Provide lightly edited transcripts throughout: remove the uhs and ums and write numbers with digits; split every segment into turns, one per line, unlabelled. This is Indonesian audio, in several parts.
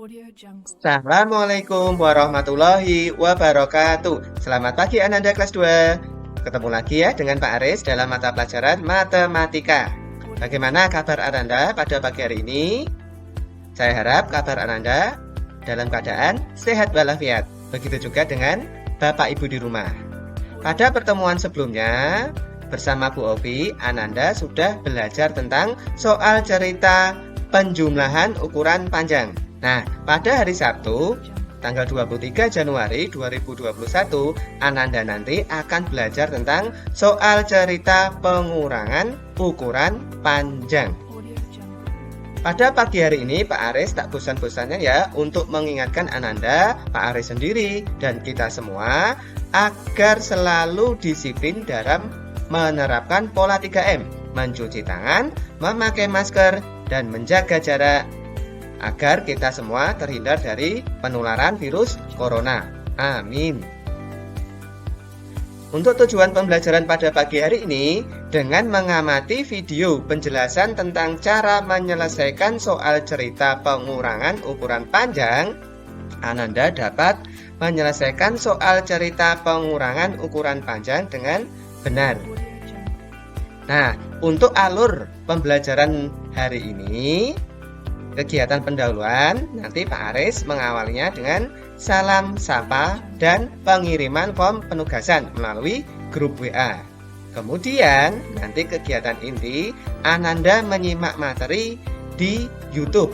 Assalamualaikum warahmatullahi wabarakatuh. Selamat pagi Ananda kelas 2. Ketemu lagi ya dengan Pak Aris dalam mata pelajaran matematika. Bagaimana kabar Ananda pada pagi hari ini? Saya harap kabar Ananda dalam keadaan sehat walafiat. Begitu juga dengan Bapak Ibu di rumah. Pada pertemuan sebelumnya bersama Bu Ovi, Ananda sudah belajar tentang soal cerita penjumlahan ukuran panjang. Nah, pada hari Sabtu, tanggal 23 Januari 2021, Ananda nanti akan belajar tentang soal cerita pengurangan ukuran panjang. Pada pagi hari ini, Pak Aris tak bosan-bosannya ya untuk mengingatkan Ananda, Pak Aris sendiri, dan kita semua agar selalu disiplin dalam menerapkan pola 3M, mencuci tangan, memakai masker, dan menjaga jarak, agar kita semua terhindar dari penularan virus corona. Amin. Untuk tujuan pembelajaran pada pagi hari ini, dengan mengamati video penjelasan tentang cara menyelesaikan soal cerita pengurangan ukuran panjang, Ananda dapat menyelesaikan soal cerita pengurangan ukuran panjang dengan benar. Nah, untuk alur pembelajaran hari ini, kegiatan pendahuluan, nanti Pak Aris mengawalinya dengan salam sapa dan pengiriman form penugasan melalui grup WA. Kemudian nanti kegiatan inti, Ananda menyimak materi di YouTube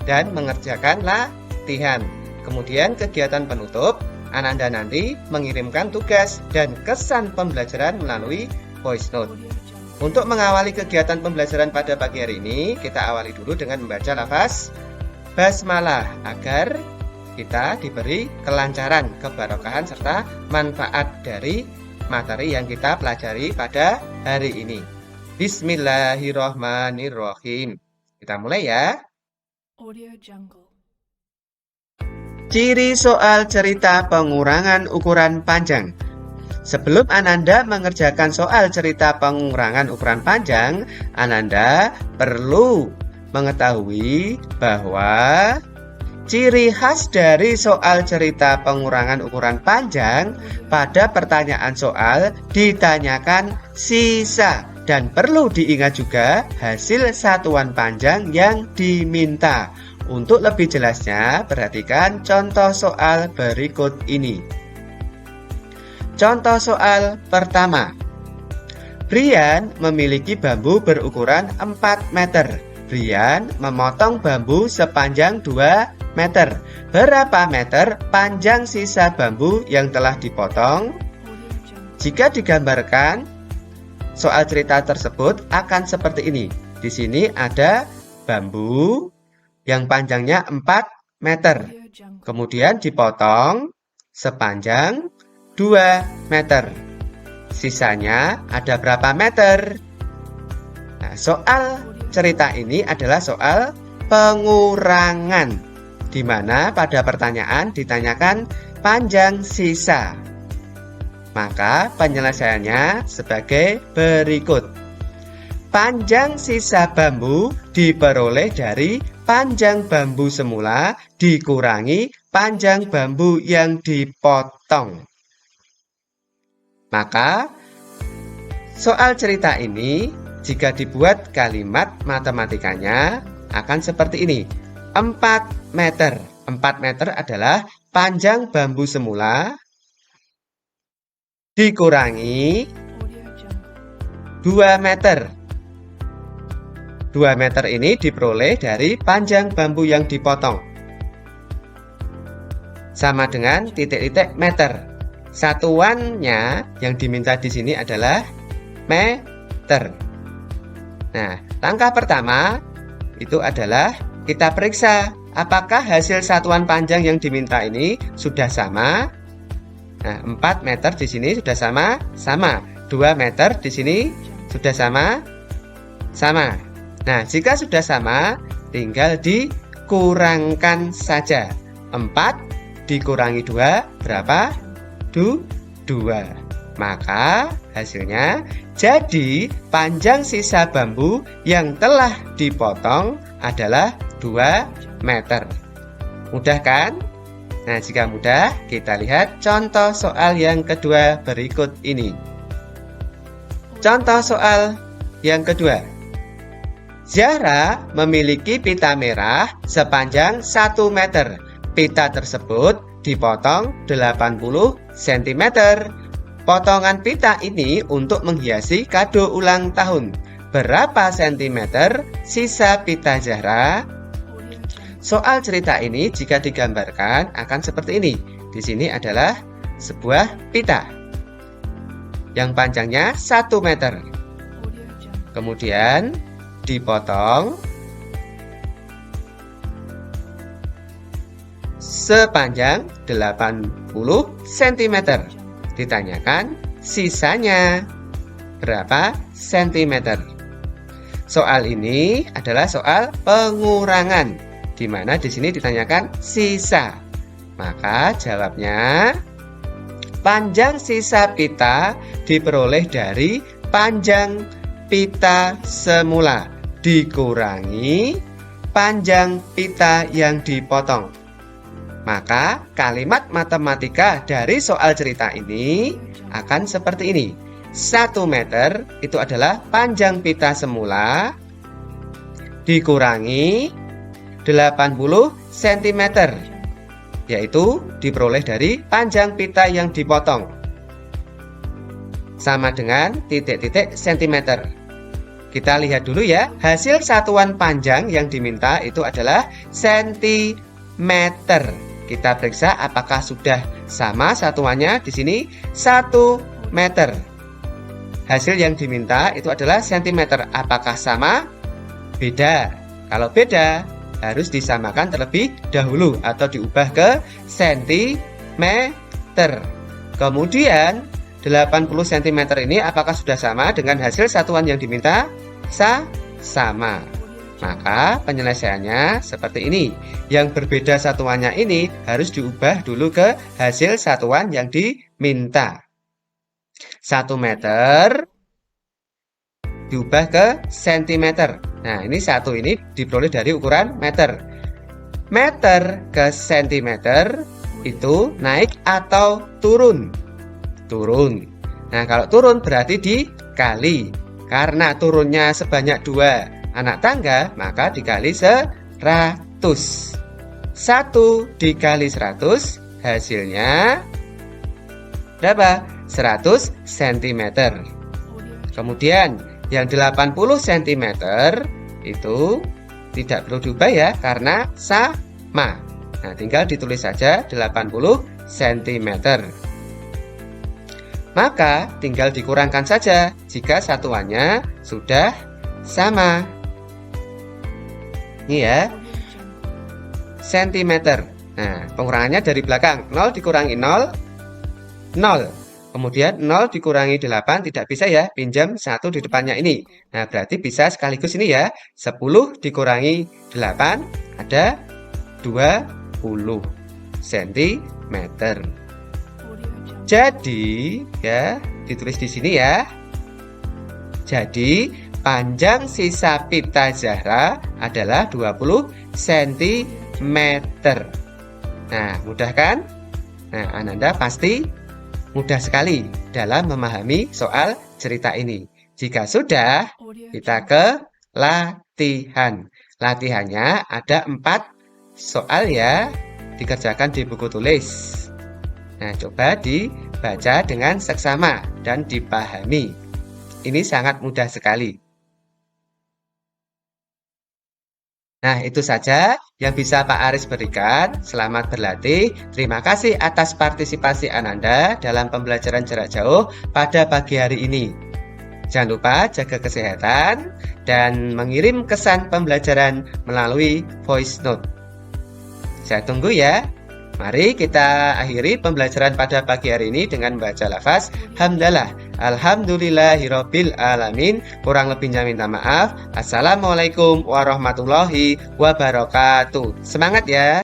dan mengerjakan latihan. Kemudian kegiatan penutup, Ananda nanti mengirimkan tugas dan kesan pembelajaran melalui voice note. Untuk mengawali kegiatan pembelajaran pada pagi hari ini, kita awali dulu dengan membaca lafaz basmalah agar kita diberi kelancaran, keberkahan, serta manfaat dari materi yang kita pelajari pada hari ini. Bismillahirrahmanirrahim. Kita mulai ya. Ciri soal cerita pengurangan ukuran panjang. Sebelum Ananda mengerjakan soal cerita pengurangan ukuran panjang, Ananda perlu mengetahui bahwa ciri khas dari soal cerita pengurangan ukuran panjang pada pertanyaan soal ditanyakan sisa dan perlu diingat juga hasil satuan panjang yang diminta. Untuk lebih jelasnya, perhatikan contoh soal berikut ini. Contoh soal pertama. Brian memiliki bambu berukuran 4 meter. Brian memotong bambu sepanjang 2 meter. Berapa meter panjang sisa bambu yang telah dipotong? Jika digambarkan, soal cerita tersebut akan seperti ini. Di sini ada bambu yang panjangnya 4 meter. Kemudian dipotong sepanjang 2 meter. Sisanya ada berapa meter? Nah, soal cerita ini adalah soal pengurangan, di mana pada pertanyaan ditanyakan panjang sisa. Maka penyelesaiannya sebagai berikut. Panjang sisa bambu diperoleh dari panjang bambu semula dikurangi panjang bambu yang dipotong. Maka soal cerita ini jika dibuat kalimat matematikanya akan seperti ini. 4 meter. 4 meter adalah panjang bambu semula dikurangi 2 meter. 2 meter ini diperoleh dari panjang bambu yang dipotong. Sama dengan titik-titik meter. Satuannya yang diminta di sini adalah meter. Nah, langkah pertama itu adalah kita periksa apakah hasil satuan panjang yang diminta ini sudah sama. Nah, 4 meter di sini sudah sama. 2 meter di sini sudah sama. Nah, jika sudah sama, tinggal dikurangkan saja. 4 dikurangi 2 berapa? 2. Maka hasilnya jadi panjang sisa bambu yang telah dipotong adalah 2 meter. Mudah kan? Nah, jika mudah, kita lihat contoh soal yang kedua berikut ini. Contoh soal yang kedua. Zahra memiliki pita merah sepanjang 1 meter. Pita tersebut dipotong 80 cm. Potongan pita ini untuk menghiasi kado ulang tahun. Berapa sentimeter sisa pita Zahra? Soal cerita ini jika digambarkan akan seperti ini. Di sini adalah sebuah pita yang panjangnya 1 meter. Kemudian dipotong sepanjang 80 cm. Ditanyakan sisanya berapa sentimeter. Soal ini adalah soal pengurangan, di mana di sini ditanyakan sisa. Maka jawabnya panjang sisa pita diperoleh dari panjang pita semula dikurangi panjang pita yang dipotong. Maka kalimat matematika dari soal cerita ini akan seperti ini. 1 meter itu adalah panjang pita semula dikurangi 80 cm, yaitu diperoleh dari panjang pita yang dipotong, sama dengan titik-titik sentimeter. Kita lihat dulu ya, hasil satuan panjang yang diminta itu adalah sentimeter. Kita periksa apakah sudah sama satuannya. Di sini 1 meter. Hasil yang diminta itu adalah sentimeter. Apakah sama? Beda. Kalau beda, harus disamakan terlebih dahulu atau diubah ke sentimeter. Kemudian 80 cm ini apakah sudah sama dengan hasil satuan yang diminta? Sama. Maka penyelesaiannya seperti ini. Yang berbeda satuannya ini harus diubah dulu ke hasil satuan yang diminta. 1 meter diubah ke sentimeter. Nah, ini 1 ini diperoleh dari ukuran meter. Meter ke sentimeter itu naik atau turun? Turun. Nah, kalau turun berarti dikali. Karena turunnya sebanyak 2 anak tangga, maka dikali 100. 1 dikali 100 hasilnya berapa? 100 cm. Kemudian yang 80 cm itu tidak perlu diubah ya, karena sama. Nah, tinggal ditulis saja 80 cm. Maka tinggal dikurangkan saja jika satuannya sudah sama. Ini ya, sentimeter. Nah, pengurangannya dari belakang. 0 dikurangi 0, 0. Kemudian 0 dikurangi 8 tidak bisa ya, pinjam 1 di depannya ini. Nah, berarti bisa sekaligus ini ya. 10 dikurangi 8 ada 20 cm. Jadi, ya, ditulis di sini ya. Jadi, panjang sisa pita Zahra adalah 20 cm. Nah, mudah kan? Nah, Ananda pasti mudah sekali dalam memahami soal cerita ini. Jika sudah, kita ke latihan. Latihannya ada 4 soal ya, dikerjakan di buku tulis. Nah, coba dibaca dengan seksama dan dipahami. Ini sangat mudah sekali. Nah, itu saja yang bisa Pak Aris berikan. Selamat berlatih. Terima kasih atas partisipasi Ananda dalam pembelajaran jarak jauh pada pagi hari ini. Jangan lupa jaga kesehatan dan mengirim kesan pembelajaran melalui voice note. Saya tunggu ya. Mari kita akhiri pembelajaran pada pagi hari ini dengan membaca lafaz hamdalah. Alhamdulillahirabbil alamin. Kurang lebihnya minta maaf. Assalamualaikum warahmatullahi wabarakatuh. Semangat ya.